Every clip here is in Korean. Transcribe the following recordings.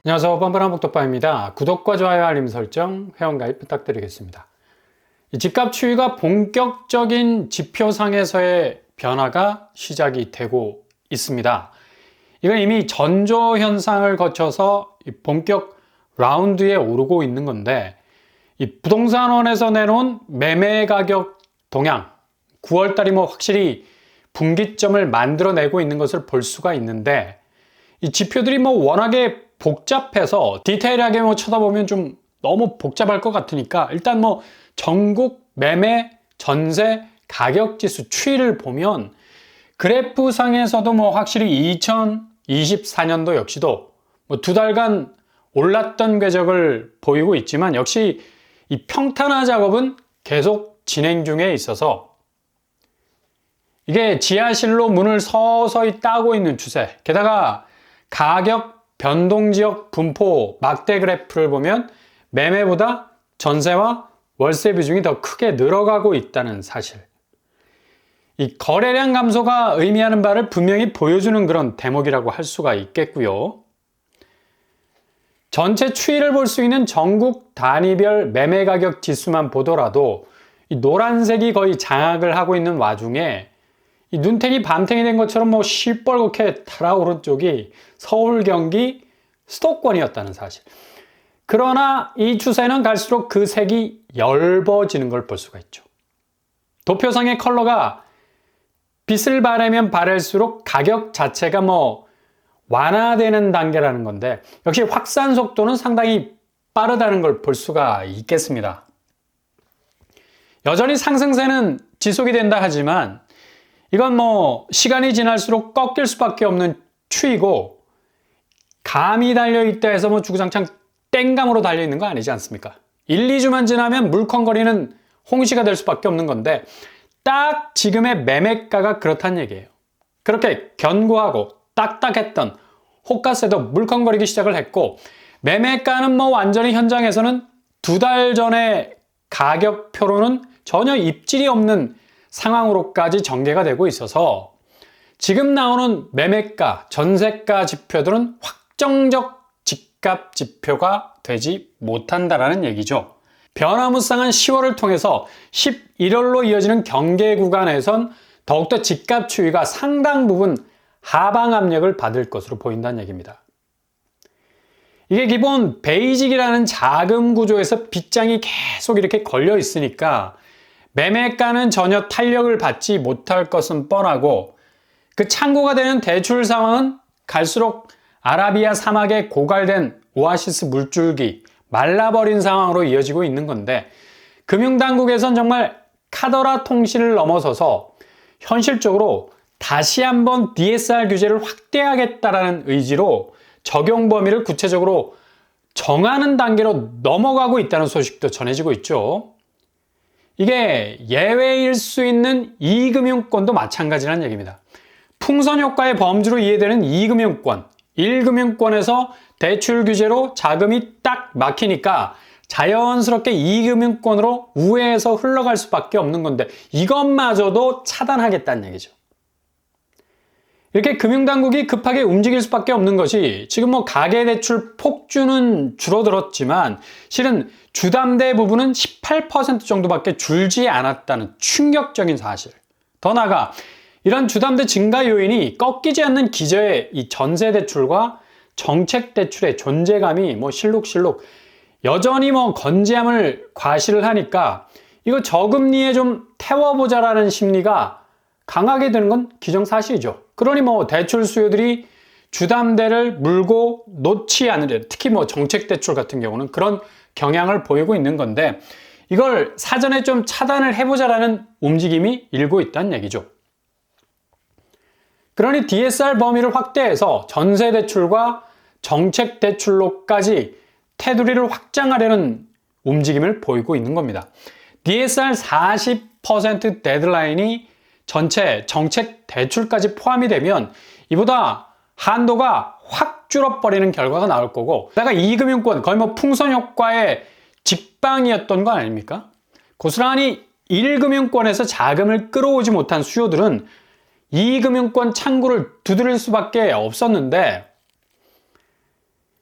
안녕하세요. 뻔뻔한 복덕바입니다. 구독과 좋아요, 알림 설정, 회원가입 부탁드리겠습니다. 이 집값 추이가 본격적인 지표상에서의 변화가 시작이 되고 있습니다. 이건 이미 전조 현상을 거쳐서 본격 라운드에 오르고 있는 건데, 이 부동산원에서 내놓은 매매 가격 동향, 9월달이 확실히 분기점을 만들어내고 있는 것을 볼 수가 있는데, 이 지표들이 워낙에 복잡해서 디테일하게 쳐다보면 좀 너무 복잡할 것 같으니까 일단 전국 매매 전세 가격 지수 추이를 보면 그래프상에서도 확실히 2024년도 역시도 두 달간 올랐던 궤적을 보이고 있지만, 역시 이 평탄화 작업은 계속 진행 중에 있어서 이게 지하실로 문을 서서히 따고 있는 추세, 게다가 가격 변동지역 분포 막대 그래프를 보면 매매보다 전세와 월세 비중이 더 크게 늘어가고 있다는 사실. 이 거래량 감소가 의미하는 바를 분명히 보여주는 그런 대목이라고 할 수가 있겠고요. 전체 추이를 볼 수 있는 전국 단위별 매매 가격 지수만 보더라도 이 노란색이 거의 장악을 하고 있는 와중에 이 눈탱이 밤탱이 된 것처럼 시뻘겋게 달아오른 쪽이 서울, 경기, 수도권이었다는 사실. 그러나 이 추세는 갈수록 그 색이 엷어지는 걸 볼 수가 있죠. 도표상의 컬러가 빛을 바라면 바랄수록 가격 자체가 완화되는 단계라는 건데, 역시 확산 속도는 상당히 빠르다는 걸 볼 수가 있겠습니다. 여전히 상승세는 지속이 된다 하지만 이건 시간이 지날수록 꺾일 수밖에 없는 추이고, 감이 달려있다 해서 주구장창 땡감으로 달려있는 거 아니지 않습니까? 1, 2주만 지나면 물컹거리는 홍시가 될 수밖에 없는 건데, 딱 지금의 매매가가 그렇다는 얘기예요. 그렇게 견고하고 딱딱했던 호가세도 물컹거리기 시작을 했고, 매매가는 완전히 현장에서는 두 달 전의 가격표로는 전혀 입질이 없는 상황으로까지 전개가 되고 있어서 지금 나오는 매매가, 전세가 지표들은 확정적 집값 지표가 되지 못한다라는 얘기죠. 변화무쌍한 10월을 통해서 11월로 이어지는 경계 구간에선 더욱더 집값 추이가 상당 부분 하방 압력을 받을 것으로 보인다는 얘기입니다. 이게 기본 베이직이라는 자금 구조에서 빗장이 계속 이렇게 걸려 있으니까 매매가는 전혀 탄력을 받지 못할 것은 뻔하고, 그 창고가 되는 대출 상황은 갈수록 아라비아 사막에 고갈된 오아시스 물줄기, 말라버린 상황으로 이어지고 있는 건데, 금융당국에선 정말 카더라 통신을 넘어서서 현실적으로 다시 한번 DSR 규제를 확대하겠다라는 의지로 적용 범위를 구체적으로 정하는 단계로 넘어가고 있다는 소식도 전해지고 있죠. 이게 예외일 수 있는 이금융권도 마찬가지라는 얘기입니다. 풍선 효과의 범주로 이해되는 2금융권, 1금융권에서 대출 규제로 자금이 딱 막히니까 자연스럽게 2금융권으로 우회해서 흘러갈 수밖에 없는 건데, 이것마저도 차단하겠다는 얘기죠. 이렇게 금융당국이 급하게 움직일 수밖에 없는 것이, 지금 가계대출 폭주는 줄어들었지만 실은 주담대 부분은 18% 정도밖에 줄지 않았다는 충격적인 사실. 더 나아가 이런 주담대 증가 요인이 꺾이지 않는 기저의 이 전세대출과 정책대출의 존재감이 실룩실룩 여전히 건재함을 과시를 하니까 이거 저금리에 좀 태워보자라는 심리가 강하게 되는 건 기정사실이죠. 그러니 대출 수요들이 주담대를 물고 놓지 않으려, 특히 정책대출 같은 경우는 그런 경향을 보이고 있는 건데, 이걸 사전에 좀 차단을 해보자라는 움직임이 일고 있다는 얘기죠. 그러니 DSR 범위를 확대해서 전세대출과 정책대출로까지 테두리를 확장하려는 움직임을 보이고 있는 겁니다. DSR 40% 데드라인이 전체 정책 대출까지 포함이 되면 이보다 한도가 확 줄어버리는 결과가 나올 거고, 내가 2금융권 거의 풍선 효과의 직방이었던 거 아닙니까? 고스란히 1금융권에서 자금을 끌어오지 못한 수요들은 2금융권 창구를 두드릴 수밖에 없었는데,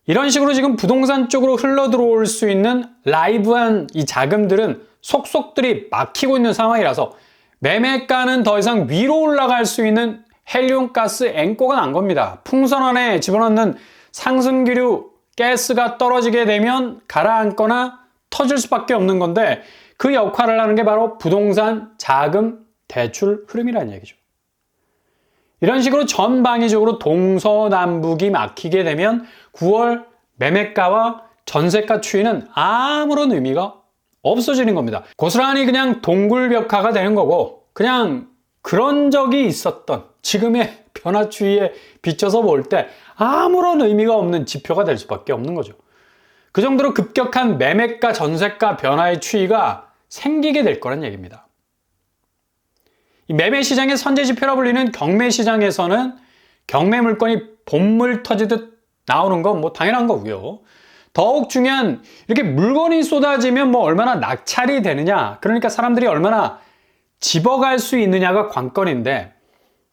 이런 식으로 지금 부동산 쪽으로 흘러 들어올 수 있는 라이브한 이 자금들은 속속들이 막히고 있는 상황이라서 매매가는 더 이상 위로 올라갈 수 있는 헬륨가스 앵꼬가 난 겁니다. 풍선 안에 집어넣는 상승기류 가스가 떨어지게 되면 가라앉거나 터질 수밖에 없는 건데 그 역할을 하는 게 바로 부동산 자금 대출 흐름이라는 얘기죠. 이런 식으로 전방위적으로 동서남북이 막히게 되면 9월 매매가와 전세가 추이는 아무런 의미가 없어지는 겁니다. 고스란히 그냥 동굴벽화가 되는 거고 그냥 그런 적이 있었던 지금의 변화 추이에 비춰서 볼 때 아무런 의미가 없는 지표가 될 수밖에 없는 거죠. 그 정도로 급격한 매매가 전세가 변화의 추이가 생기게 될 거란 얘기입니다. 이 매매 시장의 선제 지표라 불리는 경매 시장에서는 경매 물건이 봇물 터지듯 나오는 건 뭐 당연한 거고요. 더욱 중요한 이렇게 물건이 쏟아지면 뭐 얼마나 낙찰이 되느냐, 그러니까 사람들이 얼마나 집어갈 수 있느냐가 관건인데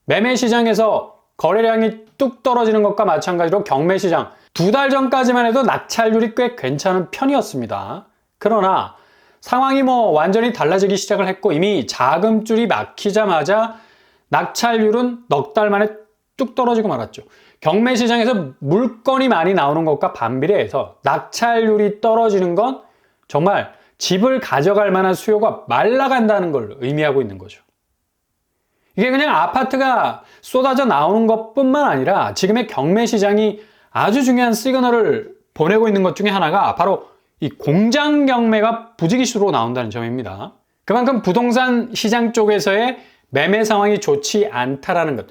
매매 시장에서 거래량이 뚝 떨어지는 것과 마찬가지로 경매 시장 2달 전까지만 해도 낙찰률이 꽤 괜찮은 편이었습니다. 그러나 상황이 뭐 완전히 달라지기 시작을 했고 이미 자금줄이 막히자마자 낙찰률은 넉 달 만에 뚝 떨어지고 말았죠. 경매 시장에서 물건이 많이 나오는 것과 반비례해서 낙찰률이 떨어지는 건 정말 집을 가져갈 만한 수요가 말라간다는 걸 의미하고 있는 거죠. 이게 그냥 아파트가 쏟아져 나오는 것뿐만 아니라 지금의 경매 시장이 아주 중요한 시그널을 보내고 있는 것 중에 하나가 바로 이 공장 경매가 부지기수로 나온다는 점입니다. 그만큼 부동산 시장 쪽에서의 매매 상황이 좋지 않다라는 것,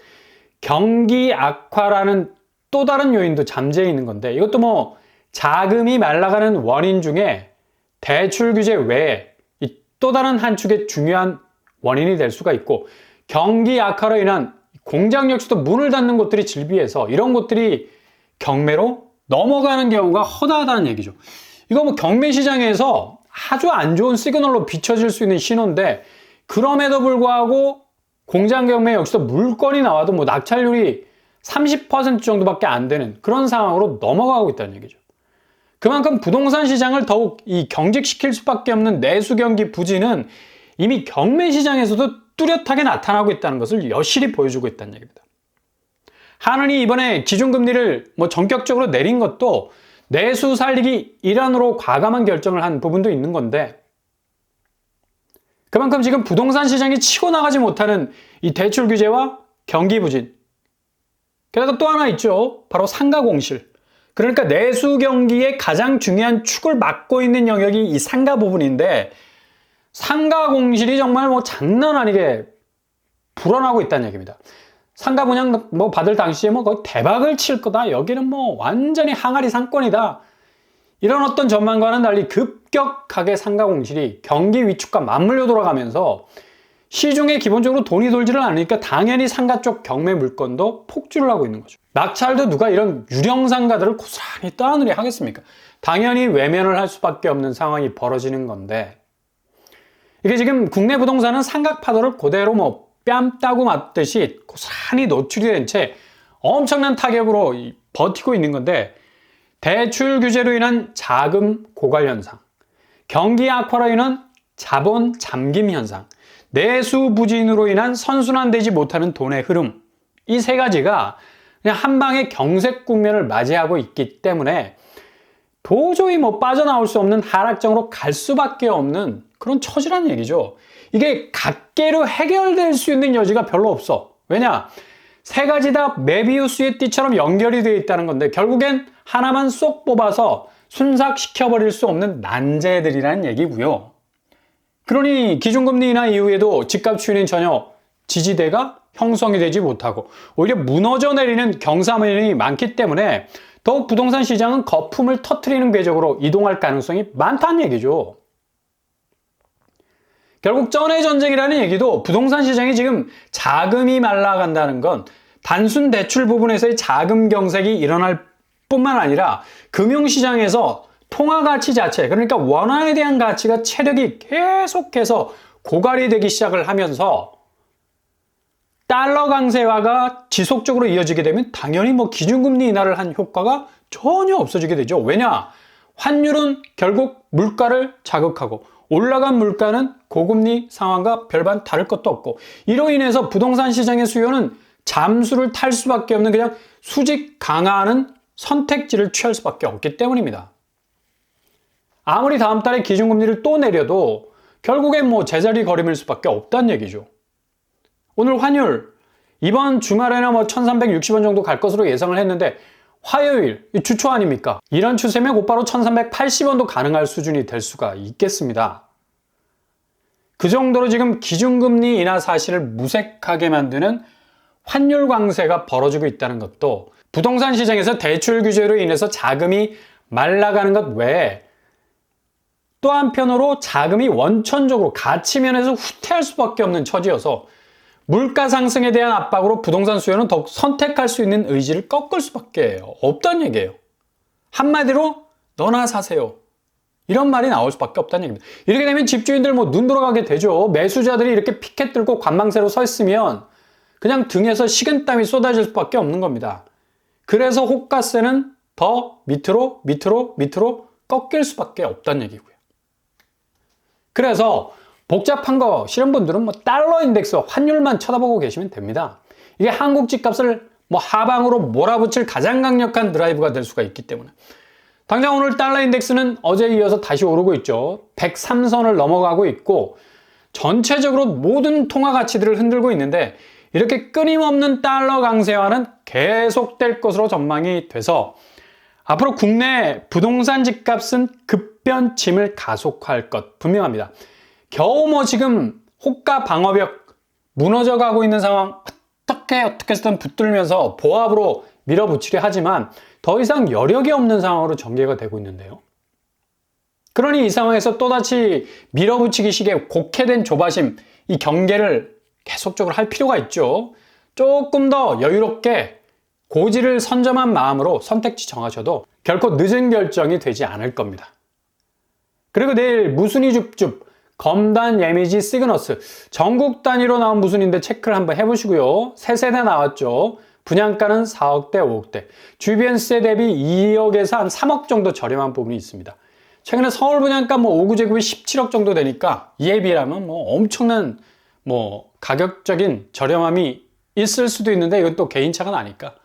경기 악화라는 또 다른 요인도 잠재해 있는 건데 이것도 뭐 자금이 말라가는 원인 중에 대출 규제 외에 이 또 다른 한 축의 중요한 원인이 될 수가 있고 경기 악화로 인한 공장 역시도 문을 닫는 곳들이 즐비해서 이런 곳들이 경매로 넘어가는 경우가 허다하다는 얘기죠. 이거 뭐 경매 시장에서 아주 안 좋은 시그널로 비춰질 수 있는 신호인데 그럼에도 불구하고 공장 경매 역시도 물건이 나와도 뭐 낙찰률이 30% 정도밖에 안 되는 그런 상황으로 넘어가고 있다는 얘기죠. 그만큼 부동산 시장을 더욱 이 경직시킬 수밖에 없는 내수 경기 부진은 이미 경매 시장에서도 뚜렷하게 나타나고 있다는 것을 여실히 보여주고 있다는 얘기입니다. 한은이 이번에 기준금리를 뭐 전격적으로 내린 것도 내수 살리기 일환으로 과감한 결정을 한 부분도 있는 건데 그만큼 지금 부동산 시장이 치고 나가지 못하는 이 대출 규제와 경기 부진 게다가 또 하나 있죠. 바로 상가 공실. 그러니까 내수 경기의 가장 중요한 축을 맡고 있는 영역이 이 상가 부분인데 상가 공실이 정말 뭐 장난 아니게 불어나고 있다는 얘기입니다. 상가 분양 뭐 받을 당시에 뭐 거의 대박을 칠 거다. 여기는 뭐 완전히 항아리 상권이다. 이런 어떤 전망과는 달리 급격하게 상가 공실이 경기 위축과 맞물려 돌아가면서 시중에 기본적으로 돈이 돌지를 않으니까 당연히 상가 쪽 경매 물건도 폭주를 하고 있는 거죠. 낙찰도 누가 이런 유령 상가들을 고스란히 떠안으려 하겠습니까? 당연히 외면을 할 수밖에 없는 상황이 벌어지는 건데 이게 지금 국내 부동산은 삼각파도를 그대로 뭐 뺨 따고 맞듯이 고스란히 노출이 된 채 엄청난 타격으로 버티고 있는 건데 대출 규제로 인한 자금 고갈 현상, 경기 악화로 인한 자본 잠김 현상, 내수 부진으로 인한 선순환되지 못하는 돈의 흐름 이 세 가지가 그냥 한 방의 경색 국면을 맞이하고 있기 때문에 도저히 뭐 빠져나올 수 없는 하락장으로 갈 수밖에 없는 그런 처지란 얘기죠. 이게 각계로 해결될 수 있는 여지가 별로 없어. 왜냐? 세 가지 다 메비우스의 띠처럼 연결이 되어 있다는 건데 결국엔 하나만 쏙 뽑아서 순삭시켜버릴 수 없는 난제들이라는 얘기고요. 그러니 기준금리 인하 이후에도 집값 추이는 전혀 지지대가 형성이 되지 못하고 오히려 무너져 내리는 경사면이 많기 때문에 더욱 부동산 시장은 거품을 터트리는 궤적으로 이동할 가능성이 많다는 얘기죠. 결국 전의 전쟁이라는 얘기도 부동산 시장이 지금 자금이 말라간다는 건 단순 대출 부분에서의 자금 경색이 일어날 뿐만 아니라 금융시장에서 통화 가치 자체, 그러니까 원화에 대한 가치가 체력이 계속해서 고갈이 되기 시작을 하면서 달러 강세화가 지속적으로 이어지게 되면 당연히 뭐 기준금리 인하를 한 효과가 전혀 없어지게 되죠. 왜냐? 환율은 결국 물가를 자극하고 올라간 물가는 고금리 상황과 별반 다를 것도 없고 이로 인해서 부동산 시장의 수요는 잠수를 탈 수밖에 없는 그냥 수직 강화하는 선택지를 취할 수밖에 없기 때문입니다. 아무리 다음 달에 기준금리를 또 내려도 결국엔 뭐 제자리 걸음일 수밖에 없다는 얘기죠. 오늘 환율 이번 주말에는 뭐 1360원 정도 갈 것으로 예상을 했는데 화요일 주초 아닙니까? 이런 추세면 곧바로 1380원도 가능할 수준이 될 수가 있겠습니다. 그 정도로 지금 기준금리 인하 사실을 무색하게 만드는 환율 강세가 벌어지고 있다는 것도 부동산 시장에서 대출 규제로 인해서 자금이 말라가는 것 외에 또 한편으로 자금이 원천적으로 가치 면에서 후퇴할 수밖에 없는 처지여서 물가 상승에 대한 압박으로 부동산 수요는 더욱 선택할 수 있는 의지를 꺾을 수밖에 없다는 얘기예요. 한마디로 너나 사세요. 이런 말이 나올 수밖에 없다는 얘기입니다. 이렇게 되면 집주인들 뭐 눈 돌아가게 되죠. 매수자들이 이렇게 피켓 들고 관망세로 서 있으면 그냥 등에서 식은땀이 쏟아질 수밖에 없는 겁니다. 그래서 호가세는 더 밑으로 꺾일 수밖에 없다는 얘기고요. 그래서 복잡한 거 싫은 분들은 뭐 달러 인덱스 환율만 쳐다보고 계시면 됩니다. 이게 한국 집값을 뭐 하방으로 몰아붙일 가장 강력한 드라이브가 될 수가 있기 때문에 당장 오늘 달러 인덱스는 어제에 이어서 다시 오르고 있죠. 103선을 넘어가고 있고 전체적으로 모든 통화 가치들을 흔들고 있는데 이렇게 끊임없는 달러 강세화는 계속될 것으로 전망이 돼서 앞으로 국내 부동산 집값은 급변침을 가속화할 것 분명합니다. 겨우 뭐 지금 호가 방어벽 무너져 가고 있는 상황 어떻게 해서든 붙들면서 보합으로 밀어붙이려 하지만 더 이상 여력이 없는 상황으로 전개가 되고 있는데요. 그러니 이 상황에서 또다시 밀어붙이기식의 곡해된 조바심, 이 경계를 계속적으로 할 필요가 있죠. 조금 더 여유롭게 고지를 선점한 마음으로 선택지 정하셔도 결코 늦은 결정이 되지 않을 겁니다. 그리고 내일 무순이 줍줍 검단 예미지 시그너스 전국 단위로 나온 무순인데 체크를 한번 해보시고요. 세 세대 나왔죠. 분양가는 4억대 5억대 주변세 대비 2억에서 한 3억 정도 저렴한 부분이 있습니다. 최근에 서울 분양가 뭐 5구제곱이 17억 정도 되니까 이에 비하면 뭐 엄청난 뭐 가격적인 저렴함이 있을 수도 있는데 이건 또 개인차가 나니까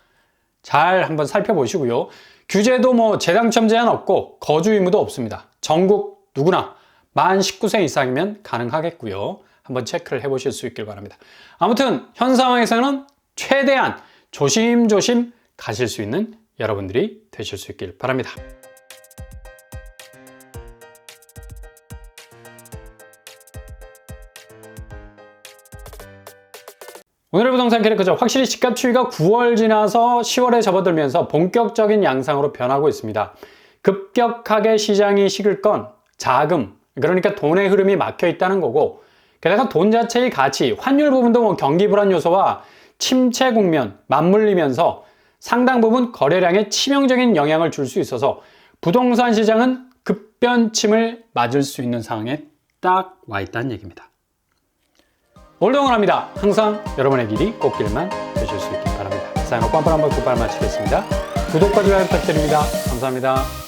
잘 한번 살펴보시고요. 규제도 뭐 재당첨 제한 없고 거주 의무도 없습니다. 전국 누구나 만 19세 이상이면 가능하겠고요. 한번 체크를 해보실 수 있길 바랍니다. 아무튼 현 상황에서는 최대한 조심조심 가실 수 있는 여러분들이 되실 수 있길 바랍니다. 오늘의 부동산 캐릭터죠. 확실히 집값 추이가 9월 지나서 10월에 접어들면서 본격적인 양상으로 변하고 있습니다. 급격하게 시장이 식을 건 자금, 그러니까 돈의 흐름이 막혀 있다는 거고 게다가 돈 자체의 가치, 환율 부분도 뭐 경기 불안 요소와 침체 국면 맞물리면서 상당 부분 거래량에 치명적인 영향을 줄 수 있어서 부동산 시장은 급변침을 맞을 수 있는 상황에 딱 와 있다는 얘기입니다. 오늘도 응원합니다. 항상 여러분의 길이 꽃길만 되실 수 있길 바랍니다. 사연과 뻔뻔한 번 굿발 마치겠습니다. 구독과 좋아요 부탁드립니다. 감사합니다.